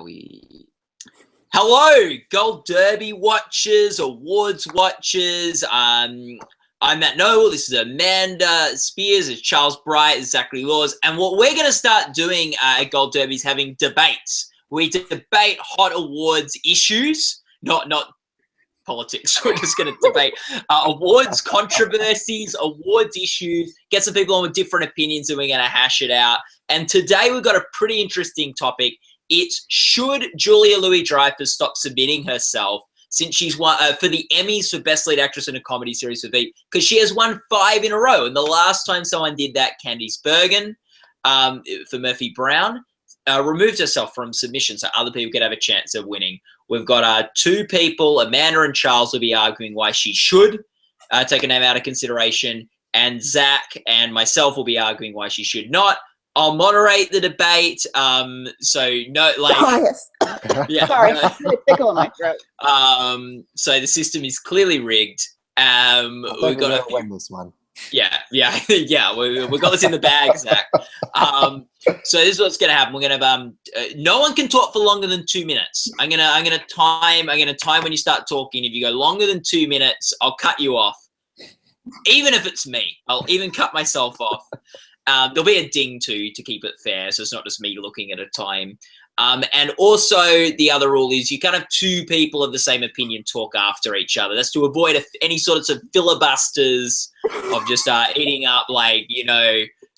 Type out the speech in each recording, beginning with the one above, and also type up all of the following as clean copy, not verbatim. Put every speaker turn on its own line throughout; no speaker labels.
we? Hello, Gold Derby watchers, awards watchers. I'm Matt Noble. This is Amanda Spears, it's Charles Bright, it's Zachary Laws. And what we're going to start doing at Gold Derby is having debates. We debate hot awards issues, not politics. We're just going to debate awards controversies, awards issues, get some people on with different opinions, and we're going to hash it out. And today we've got a pretty interesting topic. It's should Julia Louis-Dreyfus stop submitting herself since she's won for the Emmys for Best Lead Actress in a Comedy Series for Veep, because she has won 5 in a row. And the last time someone did that, Candice Bergen for Murphy Brown, removed herself from submission so other people could have a chance of winning. We've got 2 people, Amanda and Charles, will be arguing why she should take a name out of consideration, and Zach and myself will be arguing why she should not. I'll moderate the debate. So no, like,
bias.
Yeah,
sorry, tickle in my throat.
So the system is clearly rigged. We've got to
win this one.
Yeah. We've got this in the bag, Zach. So this is what's going to happen. We're going to have no one can talk for longer than 2 minutes. I'm gonna time when you start talking. If you go longer than 2 minutes, I'll cut you off. Even if it's me, I'll even cut myself off. There'll be a ding too to keep it fair, so it's not just me looking at a time. And also the other rule is you can't have 2 people of the same opinion talk after each other. That's to avoid any sorts of filibusters of just eating up, like,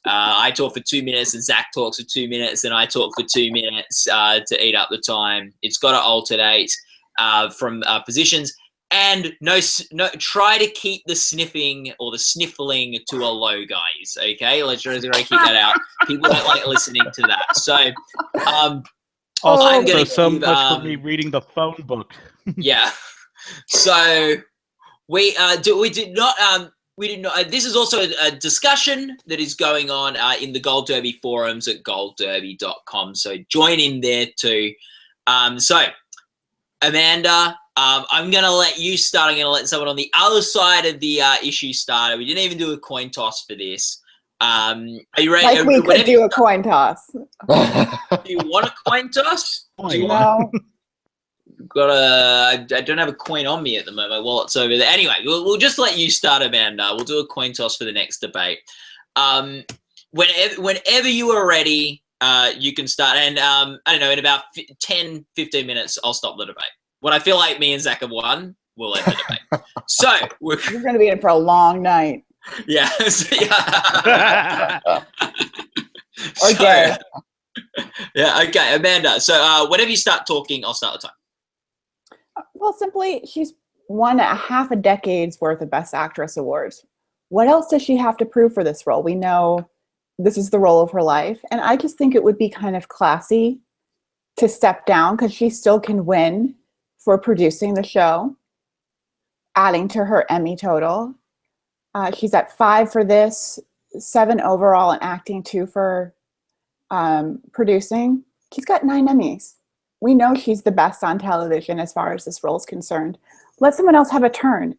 I talk for 2 minutes and Zach talks for 2 minutes and I talk for 2 minutes to eat up the time. It's got to alternate from positions. And no, try to keep the sniffing or the sniffling to a low, guys. Okay, let's try to keep that out. People don't like listening to that. So,
also,
I'm gonna
so much for me reading the phone book.
Yeah. So we did not. This is also a discussion that is going on in the Gold Derby forums at goldderby.com. So join in there too. So Amanda. I'm going to let you start. I'm going to let someone on the other side of the issue start. We didn't even do a coin toss for this. Are you ready?
Like we could do a coin toss.
Do you want a coin toss?
No.
I don't have a coin on me at the moment. My wallet's over there. Anyway, we'll just let you start, Amanda. We'll do a coin toss for the next debate. Whenever you are ready, you can start. And I don't know, in about 10, 15 minutes, I'll stop the debate. When I feel like me and Zach have won, we'll end the debate. So
you're going to be in for a long night.
Yeah.
Okay.
Yeah. Okay, Amanda. So whenever you start talking, I'll start the time.
Well, simply, she's won a half a decade's worth of Best Actress awards. What else does she have to prove for this role? We know this is the role of her life, and I just think it would be kind of classy to step down because she still can win for producing the show, adding to her Emmy total. She's at 5 for this, 7 overall in acting, 2 for producing. She's got 9 Emmys. We know she's the best on television as far as this role is concerned. Let someone else have a turn.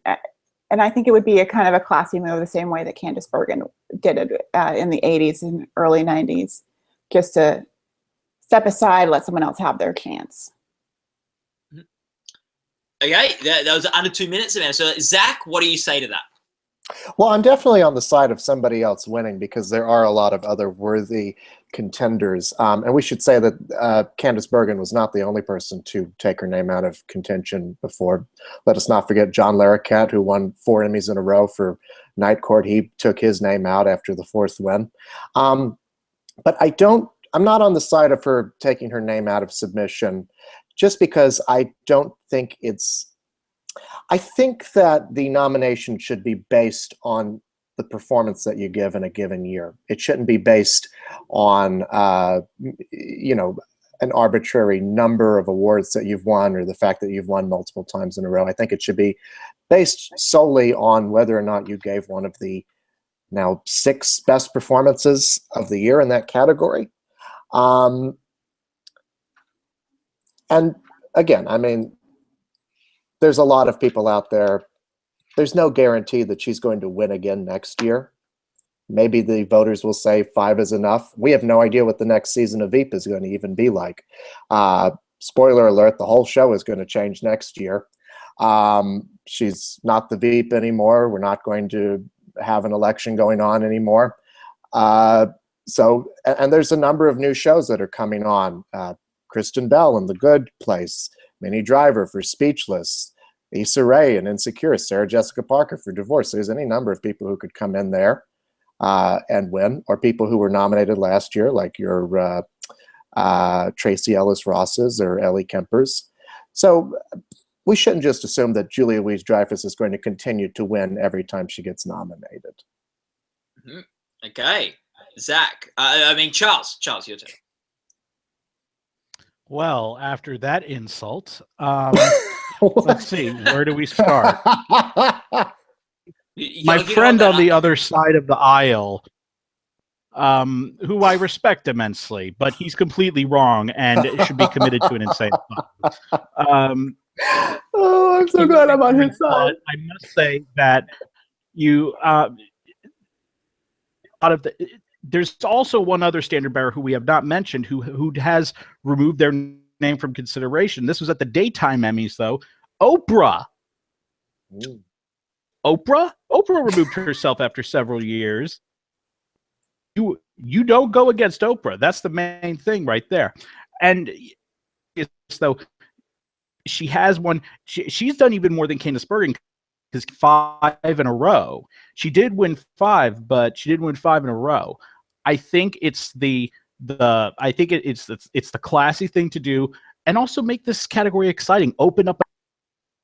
And I think it would be a kind of a classy move the same way that Candice Bergen did it in the 80s and early 90s, just to step aside, let someone else have their chance.
Okay, that was under 2 minutes, Amanda. So, Zach, what do you say to that?
Well, I'm definitely on the side of somebody else winning because there are a lot of other worthy contenders. And we should say that Candice Bergen was not the only person to take her name out of contention before. Let us not forget John Larroquette, who won 4 Emmys in a row for Night Court. He took his name out after the 4th win. But I'm not on the side of her taking her name out of submission just because I don't think I think that the nomination should be based on the performance that you give in a given year. It shouldn't be based on, an arbitrary number of awards that you've won or the fact that you've won multiple times in a row. I think it should be based solely on whether or not you gave one of the now 6 best performances of the year in that category. And again, I mean, there's a lot of people out there. There's no guarantee that she's going to win again next year. Maybe the voters will say 5 is enough. We have no idea what the next season of Veep is going to even be like. spoiler alert, the whole show is going to change next year. She's not the Veep anymore. We're not going to have an election going on anymore. So, and there's a number of new shows that are coming on. Kristen Bell in The Good Place, Minnie Driver for Speechless, Issa Rae in Insecure, Sarah Jessica Parker for Divorce. There's any number of people who could come in there and win, or people who were nominated last year, like your Tracy Ellis Rosses or Ellie Kempers. So we shouldn't just assume that Julia Louis-Dreyfus is going to continue to win every time she gets nominated.
Mm-hmm. Okay. Zach, Charles, your turn.
Well, after that insult, let's see, where do we start? My friend on the other side of the aisle, who I respect immensely, but he's completely wrong and should be committed to an insane asylum.
Oh, I'm so glad I'm on his side.
I must say that there's also one other standard bearer who we have not mentioned who has removed their name from consideration. This was at the daytime Emmys, though. Oprah.
Ooh.
Oprah removed herself after several years. You don't go against Oprah. That's the main thing right there. And though she has won, she's done even more than Candice Bergen, because 5 in a row. She did win 5, but she did win 5 in a row. I think it's the classy thing to do, and also make this category exciting. Open up.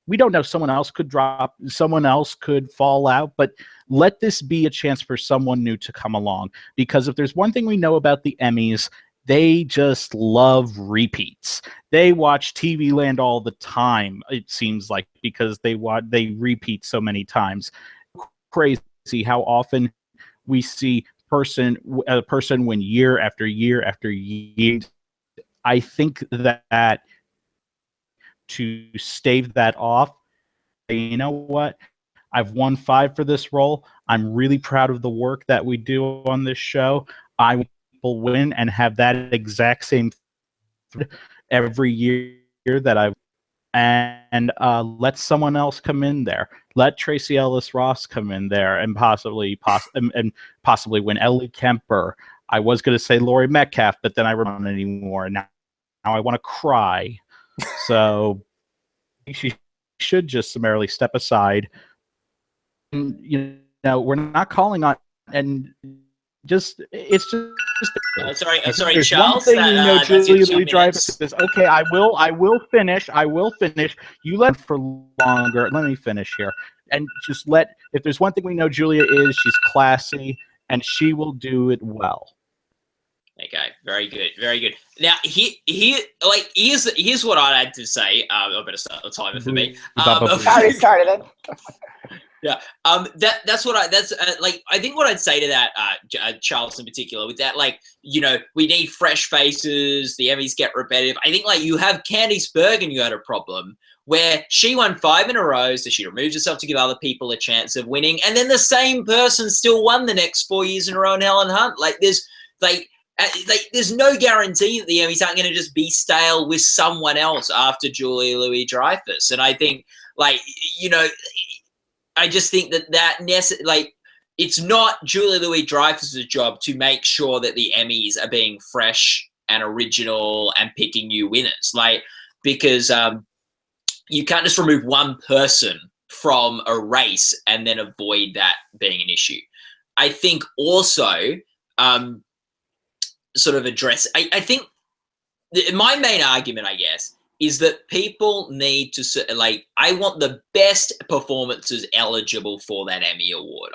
We don't know, someone else could drop, someone else could fall out, but let this be a chance for someone new to come along. Because if there's one thing we know about the Emmys, they just love repeats. They watch TV Land all the time, it seems like, because they repeat so many times. Crazy how often we see a person win year after year after year. I think that to stave that off, you know what? I've won 5 for this role. I'm really proud of the work that we do on this show. I will win and have that exact same every year that I've, and let someone else come in there. Let Tracy Ellis Ross come in there and possibly win. Ellie Kemper. I was going to say Laurie Metcalf, but then I remember anymore. Now I want to cry. So she should just summarily step aside. And, we're not calling on, and it's just.
Sorry, Charles.
One thing we know, Julia Louis-Dreyfus is okay. I will finish. You let for longer. Let me finish here, and just if there's one thing we know, Julia is she's classy, and she will do it well.
Okay, very good. Now, here's what I had to say. I better start the timer for me.
I already started it.
Yeah. That's I think what I'd say to that, Charles in particular, with that, we need fresh faces. The Emmys get repetitive. I think you have Candice Bergen, you had a problem where she won 5 in a row, so she removed herself to give other people a chance of winning, and then the same person still won the next 4 years in a row in Helen Hunt. There's no guarantee that the Emmys aren't going to just be stale with someone else after Julia Louis-Dreyfus. And I think, I just think it's not Julia Louis-Dreyfus's job to make sure that the Emmys are being fresh and original and picking new winners. Because you can't just remove one person from a race and then avoid that being an issue. I think also, sort of address, I think my main argument, I guess, is that people need to, I want the best performances eligible for that Emmy Award.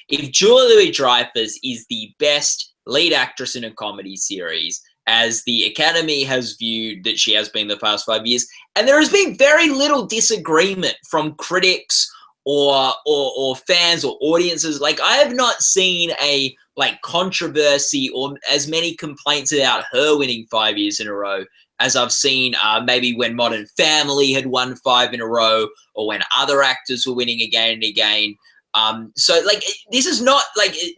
If Julia Louis-Dreyfus is the best lead actress in a comedy series, as the Academy has viewed that she has been the past 5 years, and there has been very little disagreement from critics or fans or audiences. I have not seen a controversy or as many complaints about her winning 5 years in a row as I've seen maybe when Modern Family had won 5 in a row, or when other actors were winning again and again. This is not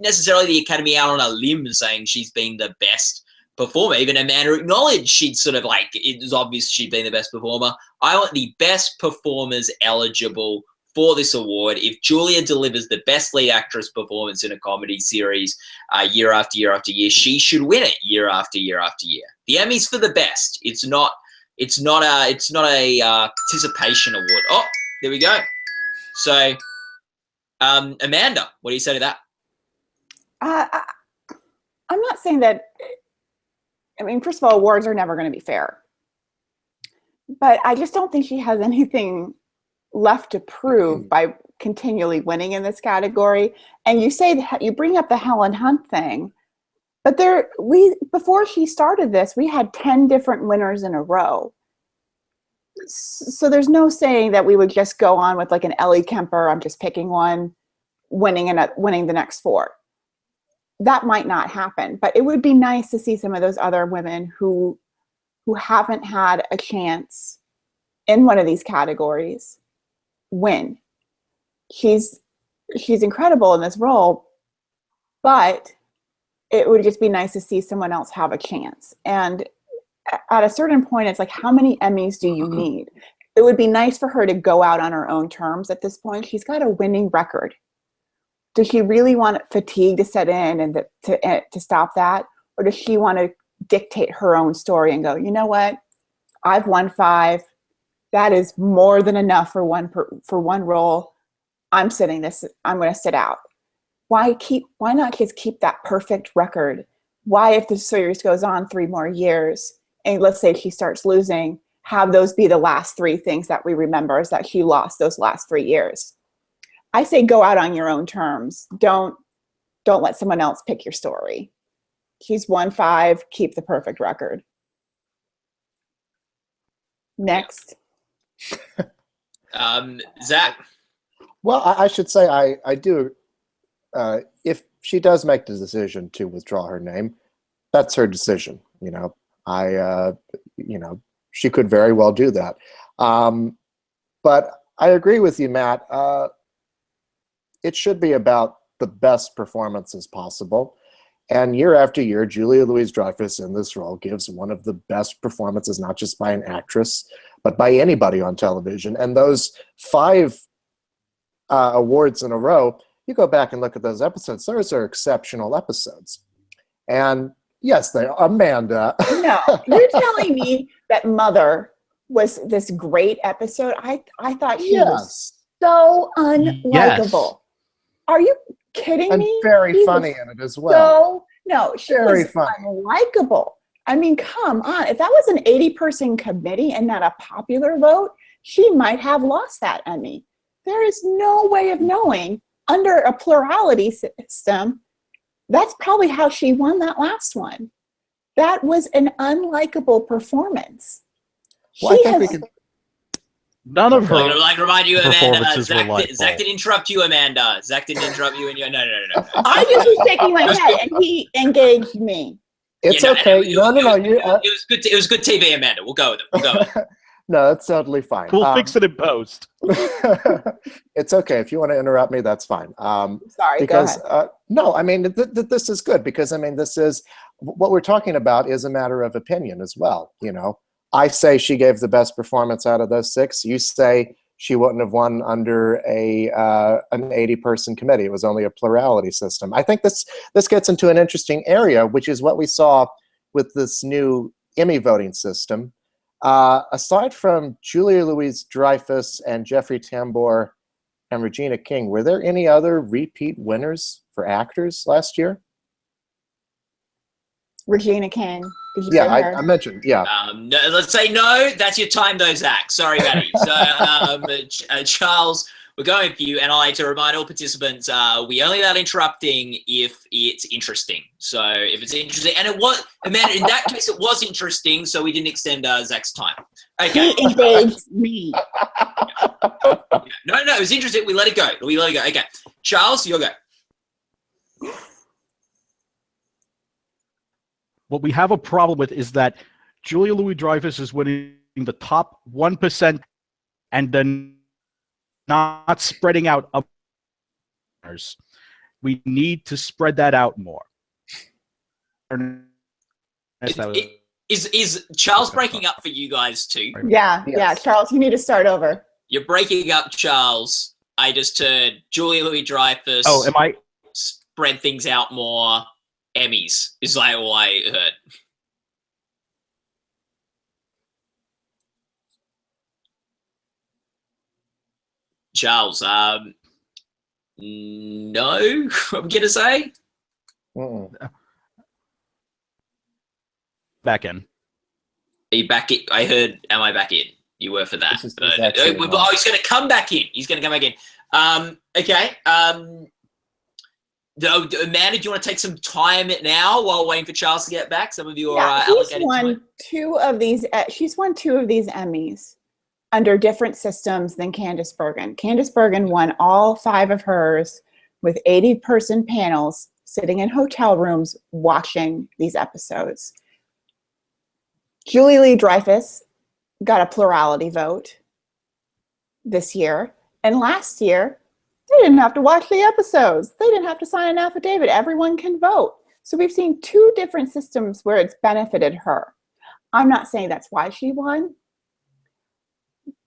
necessarily the Academy out on a limb saying she's been the best performer. Even Amanda acknowledged she'd sort of like, it was obvious she'd been the best performer. I want the best performers eligible for this award. If Julia delivers the best lead actress performance in a comedy series year after year after year, she should win it year after year after year. The Emmys for the best. It's not a participation award. Oh, there we go. So, Amanda, what do you say to that?
I'm not saying that. I mean, first of all, awards are never going to be fair. But I just don't think she has anything left to prove by continually winning in this category. And you say that you bring up the Helen Hunt thing, but before she started this, we had 10 different winners in a row. So there's no saying that we would just go on with like an Ellie Kemper, I'm just picking one, winning the next 4. That might not happen, but it would be nice to see some of those other women who haven't had a chance in one of these categories win. She's incredible in this role, but it would just be nice to see someone else have a chance. And at a certain point, it's like, how many Emmys do you need? It would be nice for her to go out on her own terms at this point. She's got a winning record. Does she really want fatigue to set in and to stop that? Or does she want to dictate her own story and go, you know what? I've won 5. That is more than enough for one role. I'm going to sit out. Why not just keep that perfect record? Why, if the series goes on 3 more years, and let's say she starts losing, have those be the last 3 things that we remember is that she lost those last 3 years. I say go out on your own terms. Don't let someone else pick your story. She's won 5, keep the perfect record. Next.
Zach?
Well, I should say I do. If she does make the decision to withdraw her name, that's her decision. She could very well do that. But I agree with you, Matt. It should be about the best performances possible. And year after year, Julia Louis-Dreyfus in this role gives one of the best performances, not just by an actress, but by anybody on television. And those 5 awards in a row, you go back and look at those episodes, those are exceptional episodes. And yes, they are. Amanda.
No, you're telling me that Mother was this great episode? I thought she was so unlikable. Yes. Are you kidding me?
And very funny in it as well.
No, she was unlikable. I mean, come on. If that was an 80-person committee and not a popular vote, she might have lost that Emmy. There is no way of knowing under a plurality system. That's probably how she won that last one. That was an unlikable performance.
Well, I think we could.
None of her.
Like remind you, Amanda. Zach
didn't
interrupt you, Amanda. Zach didn't interrupt you, and you. No.
I just was shaking my head, and he engaged me.
It's okay.
It was good. It was good TV, Amanda. We'll go with it.
No, that's totally fine.
We'll fix it in post.
It's okay. If you want to interrupt me, that's fine.
Sorry,
because,
go ahead.
No, I mean, this is good because, I mean, this is what we're talking about is a matter of opinion as well. I say she gave the best performance out of those 6. You say she wouldn't have won under an 80-person committee. It was only a plurality system. I think this gets into an interesting area, which is what we saw with this new Emmy voting system. Aside from Julia Louis-Dreyfus and Jeffrey Tambor and Regina King, were there any other repeat winners for actors last year?
Regina King. Did you
say
her?
I mentioned, yeah.
No, let's say no. That's your time, though, Zach. Sorry, buddy. So, Charles, we're going for you, and I like to remind all participants, we only allow interrupting if it's interesting. So, if it's interesting, and it was, Amanda, in that case, it was interesting, so we didn't extend Zach's time. Okay.
He engaged me.
No, it was interesting. We let it go. Okay. Charles, you'll go.
What we have a problem with is that Julia Louis-Dreyfus is winning the top 1% and then not spreading out. We need to spread that out more.
Is Charles breaking up for you guys too?
Yeah,
Yes.
yeah. Charles, you need to start over.
You're breaking up, Charles. I just heard Julia Louis-Dreyfus.
Oh, am I?
Spread things out more. Emmys is like all I heard. Charles, no, I'm gonna say.
Back in.
Are you back in? I heard, am I back in? You were for that.
This is
But,
actually
oh,
not.
he's gonna come back in. He's gonna come back in. Okay. Amanda, do you want to take some time now while waiting for Charles to get back? Some of you are
she's
allocated
won
time.
two of these. She's won 2 of these Emmys under different systems than Candice Bergen. Candice Bergen won all 5 of hers with 80-person panels sitting in hotel rooms watching these episodes. Julia Louis-Dreyfus got a plurality vote this year, and last year they didn't have to watch the episodes. They didn't have to sign an affidavit. Everyone can vote. So we've seen 2 different systems where it's benefited her. I'm not saying that's why she won,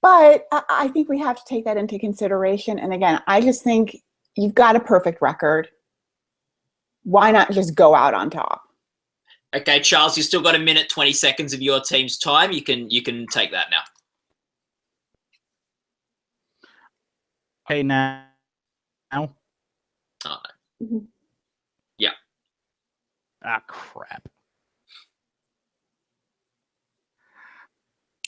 but I think we have to take that into consideration. And again, I just think you've got a perfect record. Why not just go out on top?
Okay, Charles, you still got 1 minute 20 seconds of your team's time. You can take that now.
Okay, now.
Oh,
Mhm.
yeah.
Ah, crap.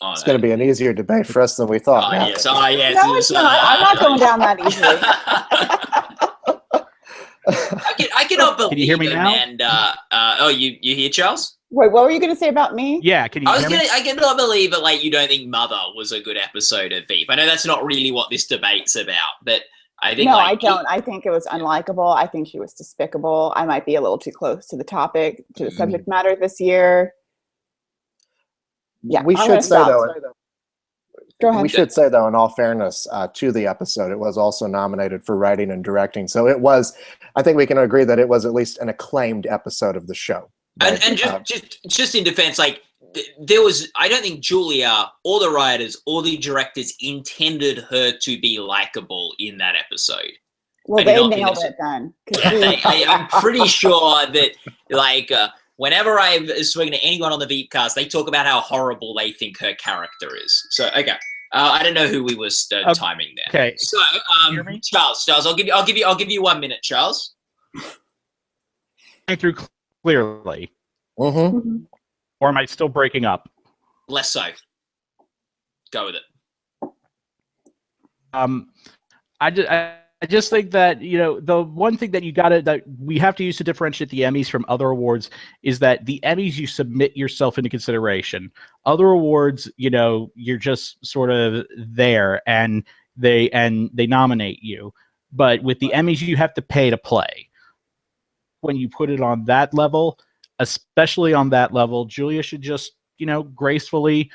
Oh,
It's
no.
going to be an easier debate for us than we thought.
Oh, yes. Oh, yes.
No, it's not. I'm not going down that easily.
I cannot believe
Can you hear me now?
Amanda. Oh, you hear Charles?
Wait, what were you going to say about me?
Yeah, can you hear me?
I cannot believe that like you don't think Mother was a good episode of Veep. I know that's not really what this debate's about, but I think
No,
like,
I don't. I think it was unlikable. I think she was despicable. I might be a little too close to the topic, to the subject matter this year. Yeah,
we
I'm gonna
should say
stop.
though.
Go ahead.
We should say though, in all fairness to the episode, it was also nominated for writing and directing. So it was. I think we can agree that it was at least an acclaimed episode of the show.
and
Right?
just in defense, like there was, I don't think Julia or the writers or the directors intended her to be likable in that episode.
Well,
I do
they
not think
nailed
that's-
it then. 'Cause
I'm pretty sure that like whenever I've spoken to anyone on the Veepcast, they talk about how horrible they think her character is. So okay, I don't know who we were timing there.
Okay.
So
Hear me?
Charles, I'll give you 1 minute, Charles.
Coming through clearly,
Mhm.
Mhm.
or am I still breaking up?
Less so. Go with it.
I just think that, you know, the one thing that that we have to use to differentiate the Emmys from other awards is that the Emmys, you submit yourself into consideration. Other awards, you know, you're just sort of there and they nominate you. But with the Emmys, you have to pay to play. When you put it on that level, especially on that level, Julia should just, you know, gracefully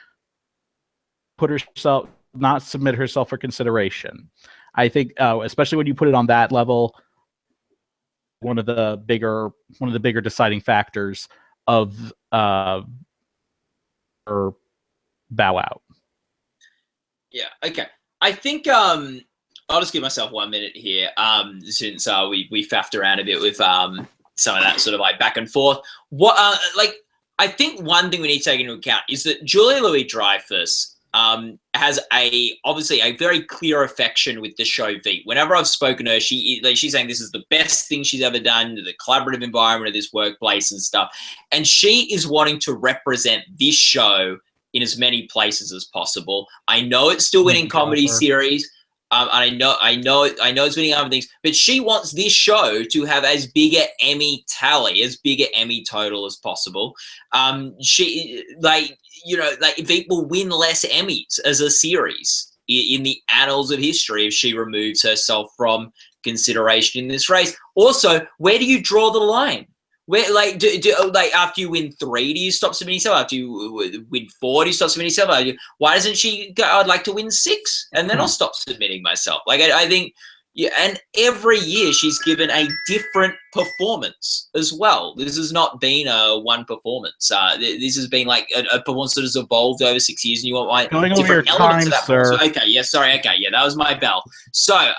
not submit herself for consideration. I think, especially when you put it on that level, one of the bigger deciding factors of her bow out.
Yeah. Okay. I think I'll just give myself 1 minute here. Since we faffed around a bit with some of that sort of like back and forth. What I think one thing we need to take into account is that Julia Louis-Dreyfus has obviously a very clear affection with the show Veep. Whenever I've spoken to her, she's saying this is the best thing she's ever done, the collaborative environment of this workplace and stuff. And she is wanting to represent this show in as many places as possible. I know it's still winning comedy series. I know it's winning other things, but she wants this show to have as big an Emmy tally, as big an Emmy total as possible. She Veep will win less Emmys as a series in the annals of history if she removes herself from consideration in this race. Also, where do you draw the line? Where after you win 3, do you stop submitting yourself? After you win 4, do you stop submitting yourself? Why doesn't she go, I'd like to win 6 and then I'll stop submitting myself? Like I think Yeah, and every year she's given a different performance as well. This has not been a one performance. This has been like a performance that has evolved over 6 years, and you want like
Going over
different
your
elements
time,
of that
sir.
performance. Okay, yeah, sorry. Okay, yeah, that was my bell. So,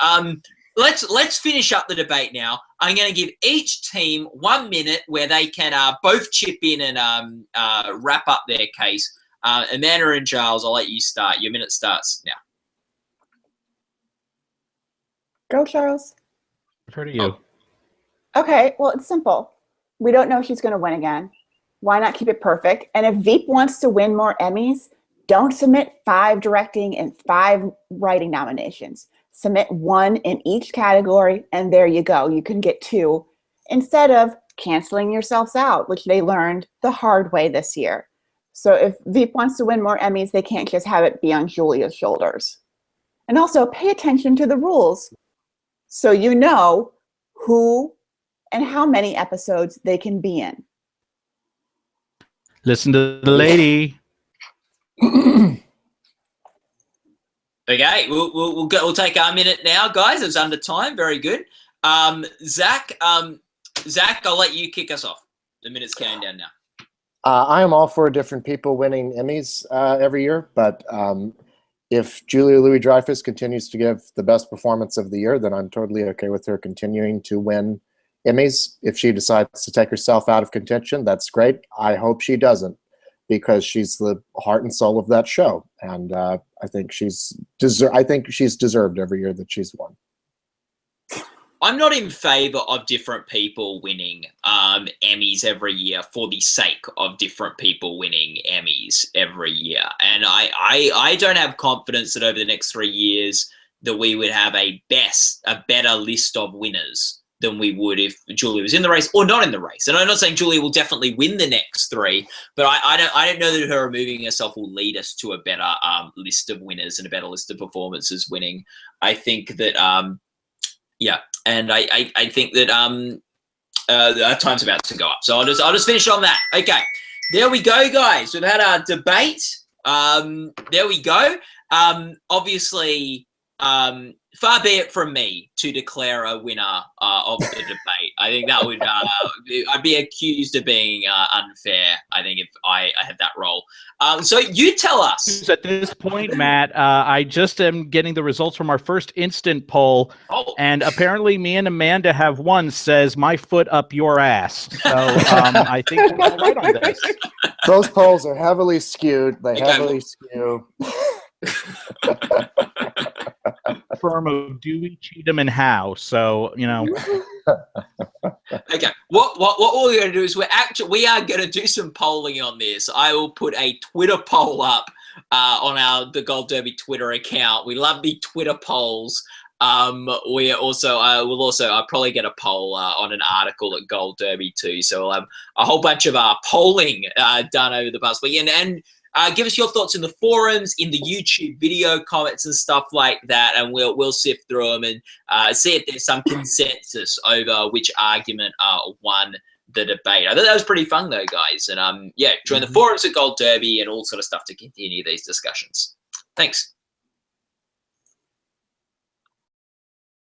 let's finish up the debate now. I'm going to give each team 1 minute where they can both chip in and wrap up their case. Amanda and Giles, I'll let you start. Your minute starts now.
Go, Charles.
Refer to you.
Okay, well, it's simple. We don't know if she's going to win again. Why not keep it perfect? And if Veep wants to win more Emmys, don't submit 5 directing and 5 writing nominations. Submit 1 in each category, and there you go. You can get 2 instead of canceling yourselves out, which they learned the hard way this year. So if Veep wants to win more Emmys, they can't just have it be on Julia's shoulders. And also pay attention to the rules so you know who and how many episodes they can be in.
Listen to the lady.
Okay, we'll take our minute now, guys. It's under time. Very good. Zach, I'll let you kick us off. The minute's counting down now.
I am all for different people winning Emmys every year, but if Julia Louis-Dreyfus continues to give the best performance of the year, then I'm totally okay with her continuing to win Emmys. If she decides to take herself out of contention, that's great. I hope she doesn't, because she's the heart and soul of that show, and I think she's deserved every year that she's won.
I'm not in favor of different people winning Emmys every year for the sake of different people winning Emmys every year. And I don't have confidence that over the next 3 years that we would have a better list of winners than we would if Julia was in the race or not in the race. And I'm not saying Julia will definitely win the next 3, but I don't know that her removing herself will lead us to a better list of winners and a better list of performances winning. I think that yeah. And I think that our time's about to go up. So I'll just finish on that. Okay. There we go, guys. We've had our debate. There we go. Obviously, far be it from me to declare a winner of the debate. I think that would I'd be accused of being unfair, I think, if I had that role. So you tell us.
At this point, Matt, I just am getting the results from our first instant poll, and apparently me and Amanda have one says my foot up your ass. So I think we're all right on this.
Those polls are heavily skewed. They heavily skew.
Firm of Dewey, Cheatham, and Howe. So, you know.
Okay. What we're going to do is we are going to do some polling on this. I will put a Twitter poll up on the Gold Derby Twitter account. We love the Twitter polls. We also I'll probably get a poll on an article at Gold Derby too. So we'll have a whole bunch of polling done over the past weekend, and give us your thoughts in the forums, in the YouTube video comments and stuff like that, and we'll sift through them and see if there's some consensus over which argument won the debate. I thought that was pretty fun though, guys. And yeah, join the forums at Gold Derby and all sort of stuff to continue these discussions. Thanks.